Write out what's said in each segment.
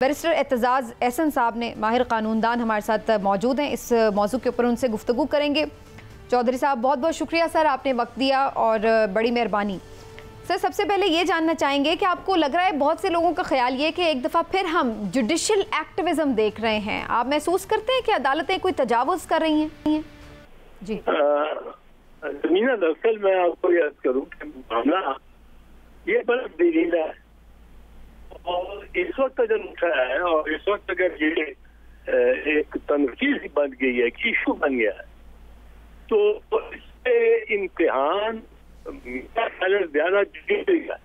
Barrister Aitzaz Ehsan साहब ने माहिर कानूनदान हमारे साथ मौजूद हैं। इस मौजू के ऊपर उनसे गुफ्तगू करेंगे। चौधरी साहब बहुत बहुत शुक्रिया सर, आपने वक्त दिया और बड़ी मेहरबानी। सर सबसे पहले ये जानना चाहेंगे कि आपको लग रहा है, बहुत से लोगों का ख्याल ये कि एक दफ़ा फिर हम जुडिशल एक्टिविज्म देख रहे हैं, आप महसूस करते हैं कि अदालतें कोई तजावुज़ कर रही हैं? जी मीना, दरअसल मैं आपको याद करूँ कि मामला ये बड़ा पेचीदा है और इस वक्त अगर उठा है और इस वक्त अगर ये एक तनकीद बन गई है, एक इशू बन गया है, तो इससे इम्तिहान ज्यादा जरूरी है।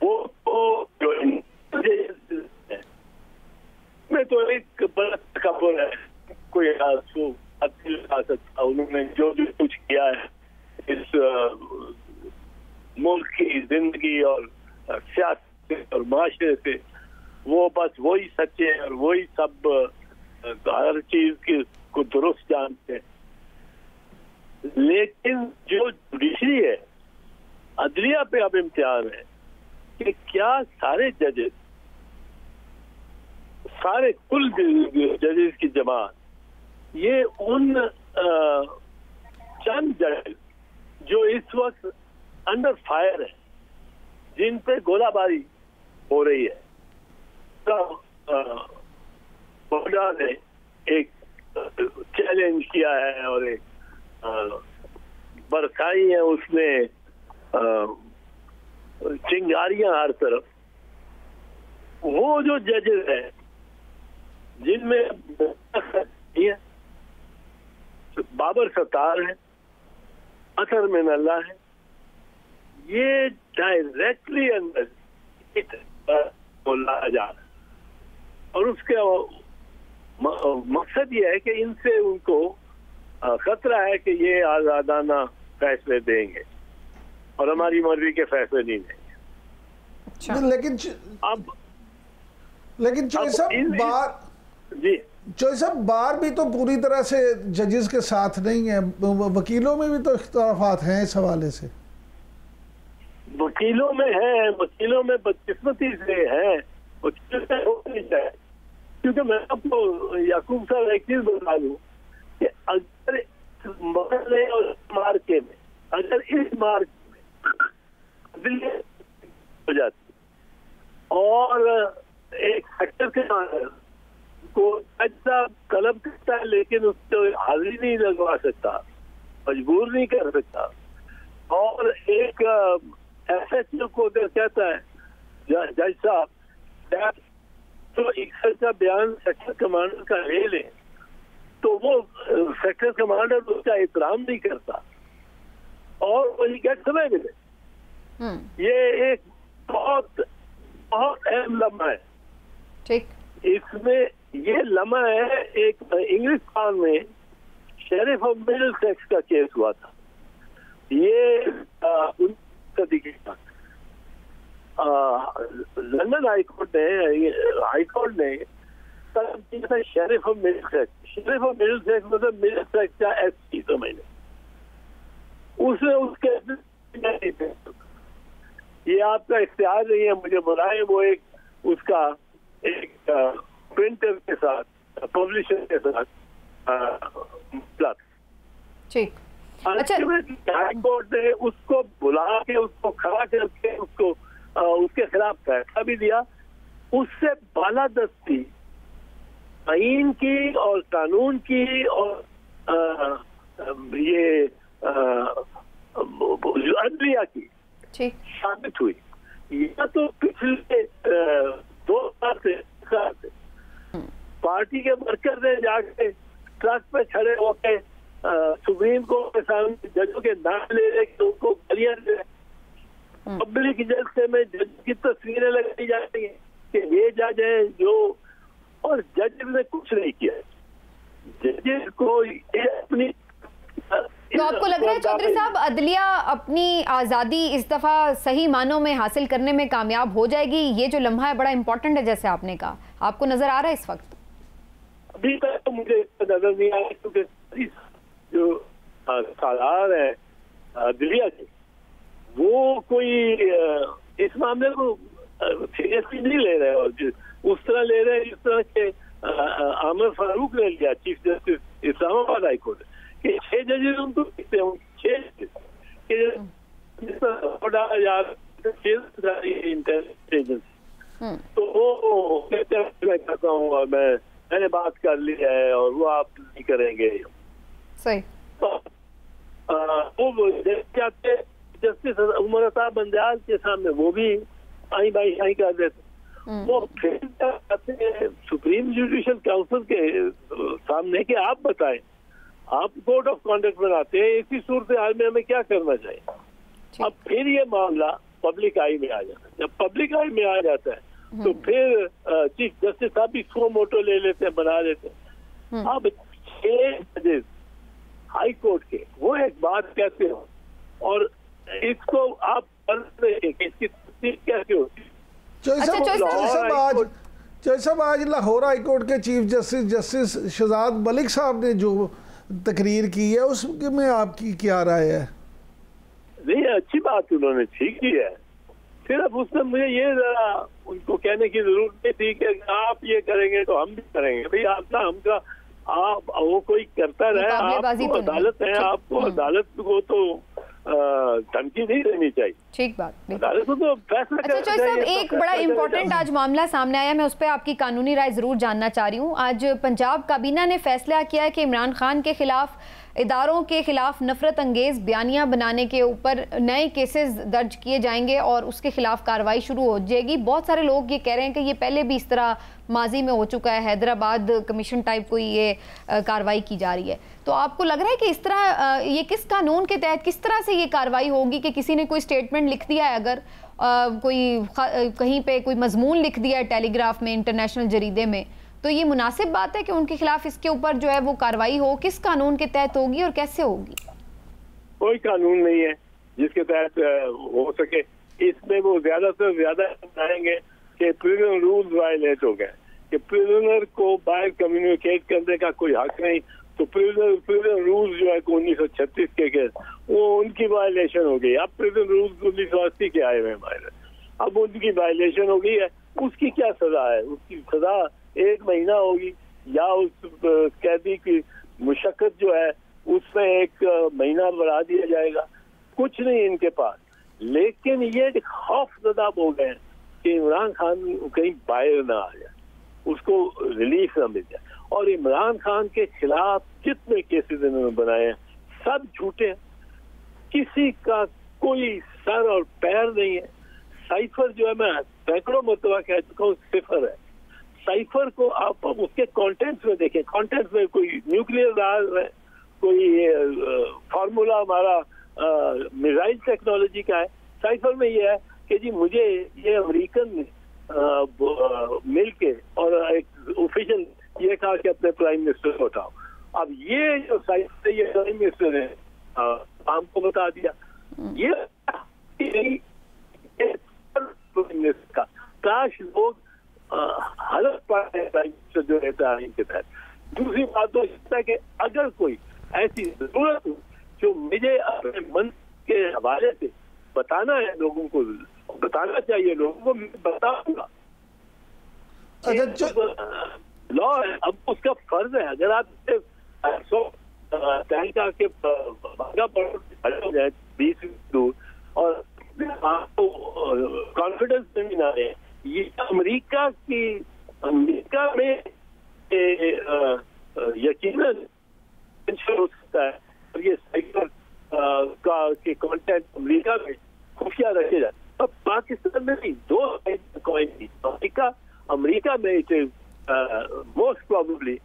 वो तो जो में तो एक बड़ा तकब्बुर है, कोई उन्होंने जो जो कुछ किया है इस मुल्क की जिंदगी और सियासत और माशरे से, वो बस वही सच्चे और वही सब हर चीज की को दुरुस्त जानते हैं। लेकिन जो जुडिशरी है, अदलिया पे अब इम्तिहान है कि क्या सारे जजेस, सारे कुल जजेस की जमात, ये उन चंद जजेस जो इस वक्त अंडर फायर है, जिन पे गोलाबारी हो रही है, तो ने एक चैलेंज किया है और एक बरसाई है उसने चिंगारियां हर तरफ। वो जो जजेस हैं जिनमें बाबर सत्तार है, अतर मिनल्ला है, ये डायरेक्टली अंदर लाया जा रहा है और उसके मकसद ये है कि इनसे उनको खतरा है कि ये आजादाना फैसले देंगे और हमारी मर्जी के फैसले नहीं देंगे। अच्छा। लेकिन चौधरी साहब बार भी तो पूरी तरह से जजेस के साथ नहीं है, वकीलों में भी तो इख्तलाफात हैं इस हवाले से। वकीलों में है, वकीलों में बदकिस्मती से है, हो नहीं चाहिए। क्योंकि मैं आपको याकूब साहब एक चीज बता दूं कि अगर मरने और मार्के में, अगर इस मार्के में हो जाती और एक सेक्टर के अंदर को अच्छा कलम करता है लेकिन उसको हाजिरी नहीं लगवा सकता, मजबूर नहीं कर सकता, और एक एसएचओ को कहता है जज साहब तो एक का बयान सेक्टर कमांडर का ले लें, तो वो सेक्टर कमांडर उसका एहतराम नहीं करता और वही क्या समय मिले। ये एक बहुत बहुत अहम लम्हा है। ठीक, इसमें ये लम्हा है, एक इंग्लिश कान में शेरिफ ऑफ मिडिल सेक्स का केस हुआ था, ये लंदन हाईकोर्ट ने शेरिफ ऑफ मिडिल सेक्स मतलब मिडिल सेक्स का एसपी समझ उसने उसके ये आपका इख्तियार नहीं है, मुझे बुलाए, वो एक उसका एक प्रिंटर के साथ, पब्लिशर के साथ प्लस। ठीक, अच्छा, हाईकोर्ट ने उसको बुला के उसको खड़ा करके उसको उसके खिलाफ फैसला भी दिया। उससे बालादस्ती आईन की और कानून की और ये अदलिया की साबित हुई। यह तो पिछले 2 साल से पार्टी के वर्कर ने जाके ट्रक पे खड़े होके सुप्रीम कोर्ट के सामने जजों के नाम ले रहे, उनको गालियां दे रहे, पब्लिक जलसे में जज की तस्वीरें लगाई जाती हैं कि ये जज है जो, और जज ने कुछ नहीं किया। जज को अपनी, तो आपको लग रहा है चौधरी साहब अदलिया अपनी आज़ादी इस दफ़ा सही मानों में हासिल करने में कामयाब हो जाएगी? ये जो लम्हा है बड़ा इंपॉर्टेंट है, जैसे आपने कहा, आपको नजर आ रहा है इस वक्त? अभी तक तो मुझे नजर नहीं आ रहा, क्योंकि जो सालार है अदलिया के, वो कोई इस मामले को सीरियसली नहीं ले रहे और उस तरह ले रहे हैं जिस तरह के आमिर फारूक ने लिया, chief justice Islamabad high court के 6 जजेस उनको देखते हैं, 6 इंटेलिजेंस एजेंसी, तो वो कहते हैं मैं करता हूँ और मैंने बात कर ली है और वो आप नहीं करेंगे। सही। तो वो जस्टिस उमर अता बंदयाल के सामने वो भी आई बाई शाही कर देते, वो फिर जाते हैं सुप्रीम जुडिशियल काउंसिल के सामने कि आप बताएं, आप कोड ऑफ कॉन्डक्ट बनाते हैं, इसी सूरत हाल में हमें क्या करना चाहिए। अब फिर ये मामला पब्लिक आई में आ जाता है, जब पब्लिक आई में आ जाता है तो फिर चीफ जस्टिस साहब भी सो मोटो ले लेते हैं, बना देते हैं। अब 6 जजेस हाई कोर्ट के वो एक बात कहते हो और इसको आप इसकी तस्दीक कैसे होती है। जैसा आज लाहौर हाई कोर्ट के चीफ जस्टिस शहजाद मलिक साहब ने जो तकरीर की है उसमें आपकी क्या राय है? नहीं, अच्छी बात उन्होंने ठीक की है, फिर अब उसमें मुझे ये जरा उनको कहने की जरूरत नहीं थी कि आप ये करेंगे तो हम भी करेंगे। भाई आपका हमका आप वो कोई करता रहे, आपको अदालत है, आपको अदालत को तो धमकी नहीं देनी चाहिए। ठीक बात। अदालत को तो फैसला अच्छा चौधरी साहब, एक बड़ा इंपॉर्टेंट आज मामला सामने आया, मैं उस पर आपकी कानूनी राय जरूर जानना चाह रही हूँ। आज पंजाब काबीना ने फैसला किया है कि इमरान खान के खिलाफ इदारों के खिलाफ नफरत अंगेज बयानियां बनाने के ऊपर नए केसेस दर्ज किए जाएंगे और उसके खिलाफ कार्रवाई शुरू हो जाएगी। बहुत सारे लोग ये कह रहे हैं कि ये पहले भी इस तरह माजी में हो चुका है, हैदराबाद कमीशन टाइप कोई ये कार्रवाई की जा रही है। तो आपको लग रहा है कि इस तरह ये किस कानून के तहत किस तरह से ये कार्रवाई होगी कि किसी ने कोई स्टेटमेंट लिख दिया है, अगर कोई कहीं पे कोई मजमून लिख दिया है टेलीग्राफ में, इंटरनेशनल जरीदे में, तो ये मुनासिब बात है कि उनके खिलाफ इसके ऊपर जो है वो कार्रवाई हो? किस कानून के तहत होगी और कैसे होगी? कोई कानून नहीं है जिसके तहत हो सके। इसमें वो ज्यादा से ज्यादा बताएंगे कि प्रिजन रूल्स वायलेट हो गए, कि प्रिजनर को बाहर कम्युनिकेट करने का कोई हक नहीं, तो प्रिजन रूल्स जो है 1936 के वो उनकी वायलेशन हो गई। अब प्रिजन रूल्स 1980 के आए हुए हमारे, अब उनकी वायलेशन हो गई है। उसकी क्या सजा है? उसकी सजा 1 महीना होगी या उस कैदी की मुशक्कत जो है उसमें 1 महीना बढ़ा दिया जाएगा। कुछ नहीं इनके पास, लेकिन ये खौफजदा हो गए कि इमरान खान कहीं बाहर ना आ जाए, उसको रिलीफ ना मिल जाए। और इमरान खान के खिलाफ जितने केसेस इन्होंने बनाए हैं सब झूठे हैं, किसी का कोई सर और पैर नहीं है। साइफर जो है, मैं सैकड़ों मरतबा कह चुका हूँ, सिफर है। साइफर को आप उसके कंटेंट्स में देखें, कंटेंट्स में कोई न्यूक्लियर राज है, कोई फार्मूला हमारा मिसाइल टेक्नोलॉजी का है। साइफर में ये है कि जी मुझे ये अमेरिकन मिल के और एक ऑफिशियल ये कहा कि अपने प्राइम मिनिस्टर को उठाओ। अब ये जो साइफर ये प्राइम मिनिस्टर ने हमको बता दिया, ये का काश लोग हलफ पाए जो रहता है इनके तहत। दूसरी बात तो है कि अगर कोई ऐसी जरूरत हो जो मुझे अपने मन के हवाले से बताना है, लोगों को बताना चाहिए, लोगों को मैं बताऊंगा। लॉ है, अब उसका फर्ज है। अगर आप 20 दूर और आपको कॉन्फिडेंस नहीं आ रहे, ये अमेरिका में यकीनन हो सकता है और ये साइबर का के कंटेंट अमेरिका में खुफिया रखे जाए। अब पाकिस्तान में भी 2 कॉइन थी, अमेरिका में it is most probably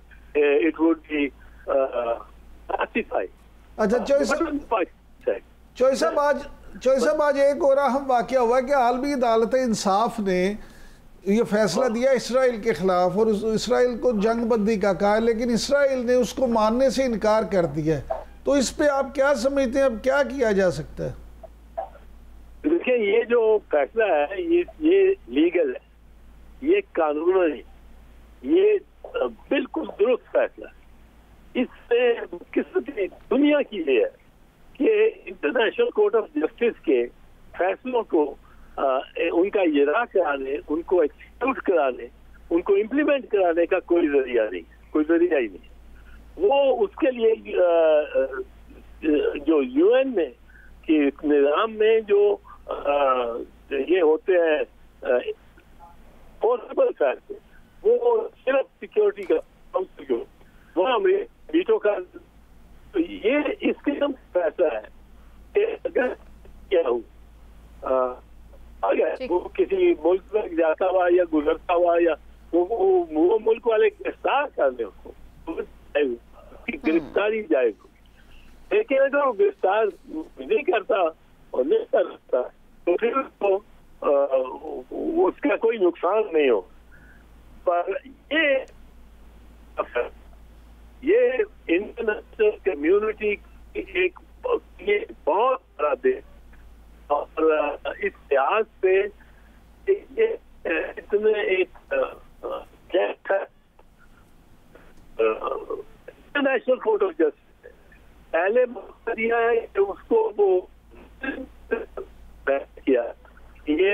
it would be classified. अच्छा चौधरी साहब, आज एक और अहम वाकया हुआ कि आलमी अदालत इंसाफ ने ये फैसला दिया इसराइल के खिलाफ और इसराइल को जंग बंदी का कहा, लेकिन इसराइल ने उसको मानने से इनकार कर दिया है। तो इस पे आप क्या समझते हैं, अब क्या किया जा सकता है? देखिए, ये जो फैसला है ये लीगल है, ये कानून है, ये बिल्कुल दुरुस्त फैसला है। इससे किसी दुनिया की ये है कि इंटरनेशनल कोर्ट ऑफ जस्टिस के फैसलों को उनका इजरा कराने, उनको एक्सिक्यूट कराने, उनको इम्प्लीमेंट कराने का कोई जरिया नहीं, कोई जरिया ही नहीं। वो उसके लिए जो यूएन में कि निज़ाम में जो ये होते हैं पॉसिबल फैसले, वो सिर्फ सिक्योरिटी का काउंसिल, वो हमें वीटो का, तो ये इसके हम फैसला है कि अगर क्या हो अगर वो किसी मुल्क में जाता हुआ या गुजरता हुआ या वो मुल्क वाले गिरफ्तार कर ले उसको, गिरफ्तारी जाएगी। लेकिन अगर वो गिरफ्तार नहीं करता और नहीं करता तो फिर उसको उसका कोई नुकसान नहीं हो। पर ये इंटरनेशनल कम्युनिटी की एक ये बहुत बड़ा देश, और इस लिहाज से ये इसमें एक इंटरनेशनल कोर्ट ऑफ जस्टिस पहले मौका दिया है कि उसको वो किया, ये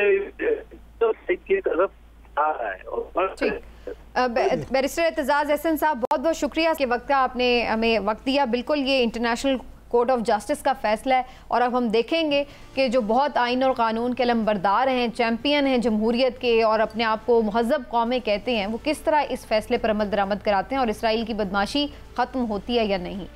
की तरफ आ रहा है। और बैरिस्टर एतजाज एहसन साहब, बहुत बहुत शुक्रिया कि वक्त का आपने हमें वक्त दिया। बिल्कुल ये इंटरनेशनल कोर्ट ऑफ जस्टिस का फैसला है और अब हम देखेंगे कि जो बहुत आइन और कानून के लंबरदार हैं, चैंपियन हैं जमहूरियत के और अपने आप को महज़ब कौमें कहते हैं, वो किस तरह इस फैसले पर अमल दरामद कराते हैं और इसराइल की बदमाशी ख़त्म होती है या नहीं।